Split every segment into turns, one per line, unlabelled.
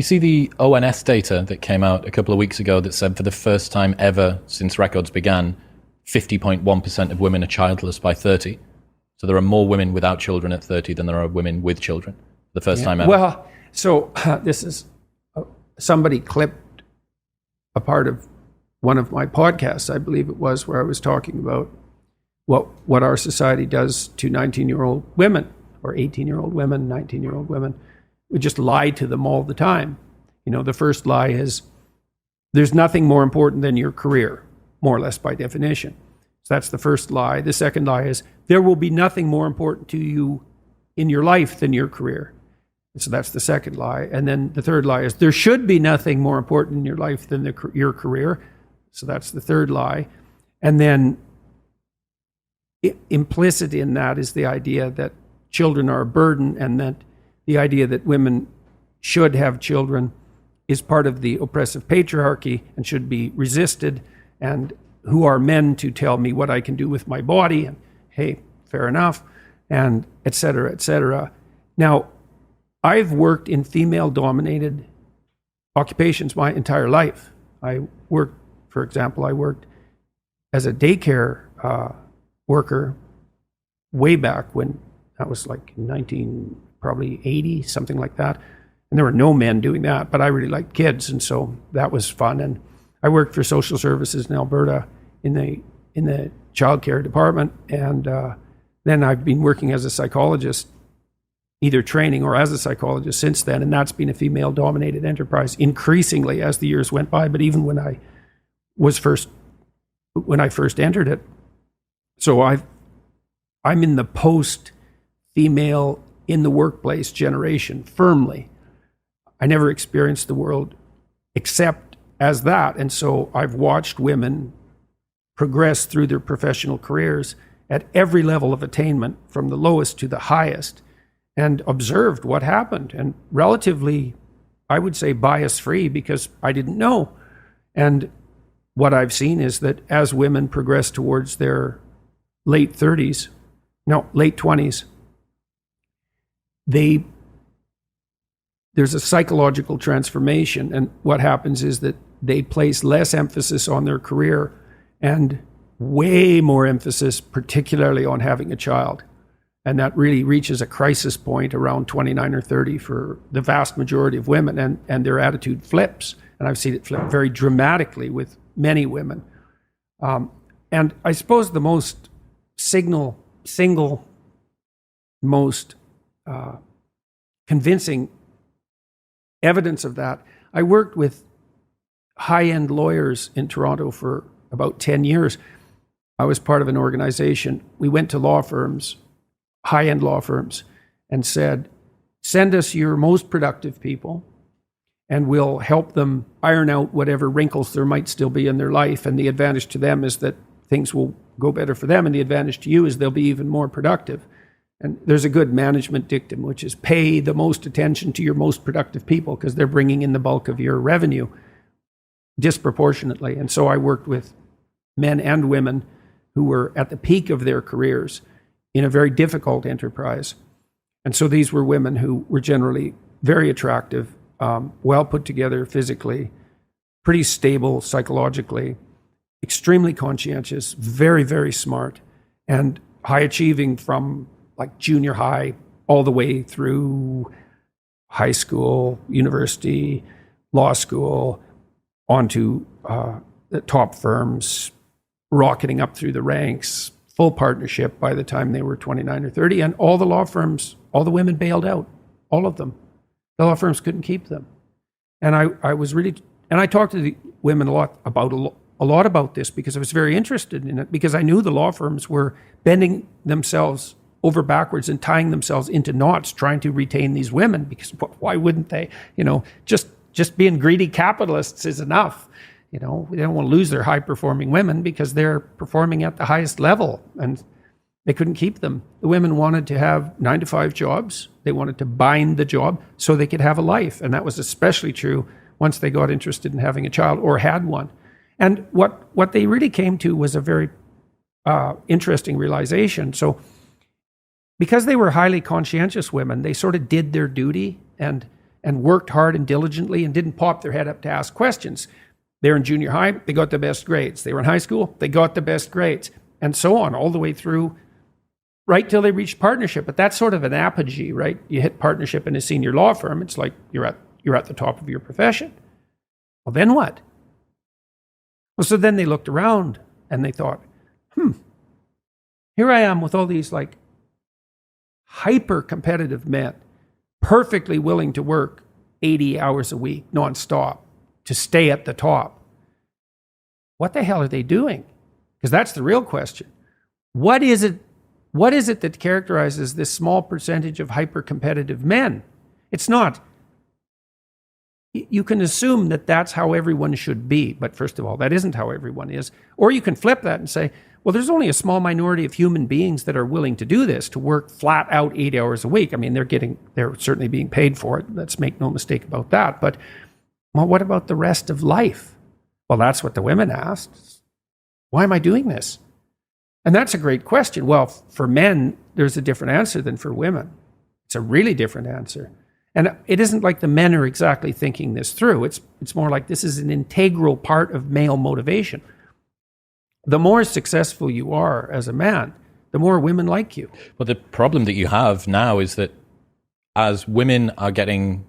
You see the ONS data that came out a couple of weeks ago that said for the first time ever since records began, 50.1% of women are childless by 30. So there are more women without children at 30 than there are women with children. The first time ever.
Well, so this is, somebody clipped a part of one of my podcasts, I believe it was, where I was talking about what our society does to 19-year-old women, or 18-year-old women, 19-year-old women. We just lie to them all the time. You know, the first lie is, there's nothing more important than your career, more or less by definition. So that's the first lie. The second lie is, there will be nothing more important to you in your life than your career. So that's the second lie. And then the third lie is, there should be nothing more important in your life than your career. So that's the third lie. And then implicit in that is the idea that children are a burden, and that the idea that women should have children is part of the oppressive patriarchy and should be resisted. And who are men to tell me what I can do with my body? And hey, fair enough, and et cetera, et cetera. Now, I've worked in female-dominated occupations my entire life. For example, I worked as a daycare worker way back when, that was like 1980, something like that. And there were no men doing that, but I really liked kids, and so that was fun. And I worked for social services in Alberta in the child care department, and then I've been working as a psychologist, either training or as a psychologist since then, and that's been a female-dominated enterprise increasingly as the years went by, but even when I first entered it. So I'm in the post-female in the workplace generation firmly. I never experienced the world except as that, and so I've watched women progress through their professional careers at every level of attainment, from the lowest to the highest, and observed what happened, and relatively, I would say, bias-free, because I didn't know. And what I've seen is that as women progress towards their late 20s, there's a psychological transformation, and what happens is that they place less emphasis on their career and way more emphasis, particularly on having a child. And that really reaches a crisis point around 29 or 30 for the vast majority of women, and their attitude flips. And I've seen it flip very dramatically with many women. And I suppose the most single most convincing evidence of that, I worked with high-end lawyers in Toronto for about 10 years. I was part of an organization. We went to law firms, high-end law firms, and said, send us your most productive people, and we'll help them iron out whatever wrinkles there might still be in their life. And the advantage to them is that things will go better for them, and the advantage to you is they'll be even more productive. And there's a good management dictum, which is pay the most attention to your most productive people, because they're bringing in the bulk of your revenue disproportionately. And so I worked with men and women who were at the peak of their careers in a very difficult enterprise. And so these were women who were generally very attractive, well put together physically, pretty stable psychologically, extremely conscientious, very, very smart, and high achieving from like junior high all the way through high school, university, law school, onto the top firms, rocketing up through the ranks, full partnership by the time they were 29 or 30. And all the law firms, all the women bailed out, all of them. The law firms couldn't keep them. And I was really, and I talked to the women a lot about this, because I was very interested in it, because I knew the law firms were bending themselves over backwards and tying themselves into knots trying to retain these women, because why wouldn't they? You know, just being greedy capitalists is enough. You know, they don't want to lose their high-performing women because they're performing at the highest level, and they couldn't keep them. The women wanted to have 9-to-5 jobs. They wanted to bind the job so they could have a life, and that was especially true once they got interested in having a child or had one. And what they really came to was a very interesting realization. So because they were highly conscientious women, they sort of did their duty, and and worked hard and diligently and didn't pop their head up to ask questions. They're in junior high, they got the best grades. They were in high school, they got the best grades, and so on, all the way through, right till they reached partnership. But that's sort of an apogee, right? You hit partnership in a senior law firm, it's like you're at the top of your profession. Well, then what? Well, so then they looked around and they thought, here I am with all these like hyper-competitive men, perfectly willing to work 80 hours a week, nonstop, to stay at the top. What the hell are they doing? Because that's the real question. What is it that characterizes this small percentage of hyper-competitive men? It's not. You can assume that that's how everyone should be, but first of all, that isn't how everyone is. Or you can flip that and say, well, there's only a small minority of human beings that are willing to do this, to work flat out 8 hours a week. I mean, they're certainly being paid for it. Let's make no mistake about that. But, well, what about the rest of life? Well, that's what the women asked. Why am I doing this? And that's a great question. Well, for men, there's a different answer than for women. It's a really different answer. And it isn't like the men are exactly thinking this through. It's more like this is an integral part of male motivation. The more successful you are as a man, the more women like you.
But the problem that you have now is that as women are getting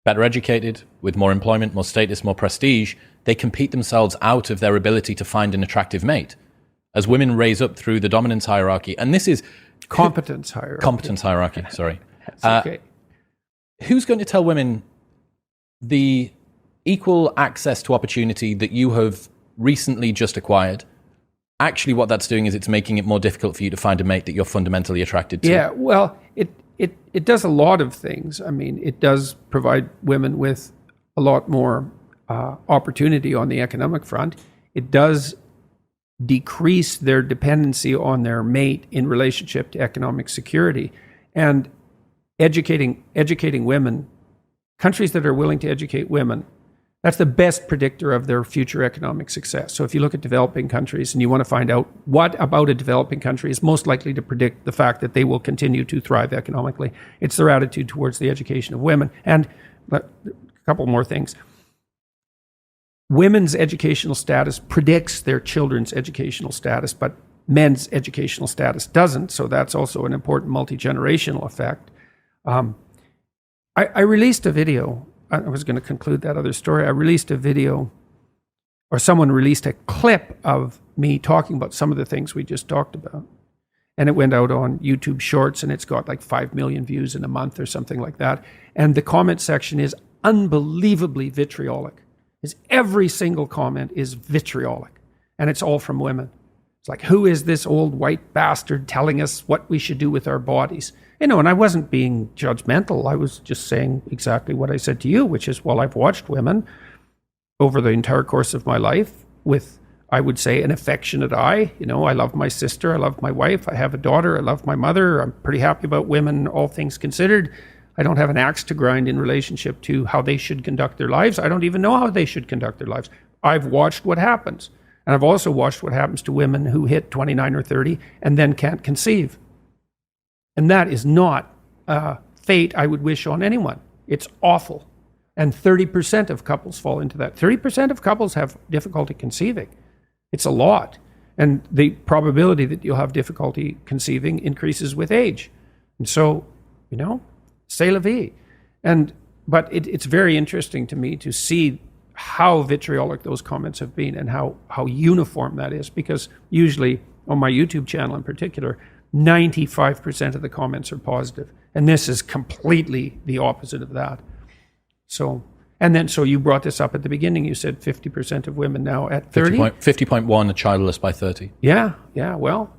better educated, with more employment, more status, more prestige, they compete themselves out of their ability to find an attractive mate. As women raise up through the dominance hierarchy, and this is...
Competence hierarchy,
sorry.
That's okay.
Who's going to tell women the equal access to opportunity that you have recently just acquired? Actually, what that's doing is it's making it more difficult for you to find a mate that you're fundamentally attracted to.
Yeah, well, it does a lot of things. I mean, it does provide women with a lot more opportunity on the economic front. It does decrease their dependency on their mate in relationship to economic security. And educating women, countries that are willing to educate women, that's the best predictor of their future economic success. So if you look at developing countries and you want to find out what about a developing country is most likely to predict the fact that they will continue to thrive economically, it's their attitude towards the education of women. And a couple more things. Women's educational status predicts their children's educational status, but men's educational status doesn't. So that's also an important multi-generational effect. I released a video. I was going to conclude that other story. I released a video, or someone released a clip of me talking about some of the things we just talked about. And it went out on YouTube Shorts, and it's got like 5 million views in a month or something like that. And the comment section is unbelievably vitriolic. Every single comment is vitriolic, and it's all from women. It's like, who is this old white bastard telling us what we should do with our bodies? And I wasn't being judgmental. I was just saying exactly what I said to you, which is, well, I've watched women over the entire course of my life with, I would say, an affectionate eye. I love my sister. I love my wife. I have a daughter. I love my mother. I'm pretty happy about women, all things considered. I don't have an axe to grind in relationship to how they should conduct their lives. I don't even know how they should conduct their lives. I've watched what happens. And I've also watched what happens to women who hit 29 or 30 and then can't conceive. And that is not a fate I would wish on anyone. It's awful. And 30% of couples fall into that. 30% of couples have difficulty conceiving. It's a lot. And the probability that you'll have difficulty conceiving increases with age. And so, c'est la vie. But it's very interesting to me to see how vitriolic those comments have been and how uniform that is, because usually on my YouTube channel in particular, 95% of the comments are positive. And this is completely the opposite of that. So you brought this up at the beginning. You said 50% of women now at 30.
50.1 are childless by 30.
Yeah. Well,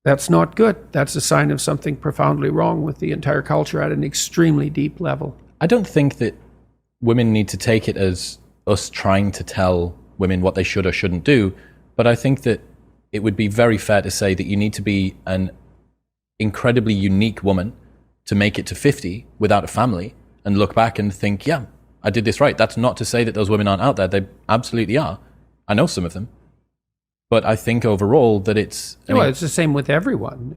that's not good. That's a sign of something profoundly wrong with the entire culture at an extremely deep level.
I don't think that women need to take it as us trying to tell women what they should or shouldn't do, but I think that it would be very fair to say that you need to be an incredibly unique woman to make it to 50 without a family and look back and think, yeah, I did this right. That's not to say that those women aren't out there. They absolutely are. I know some of them. But I think overall that it's...
Well, it's the same with everyone.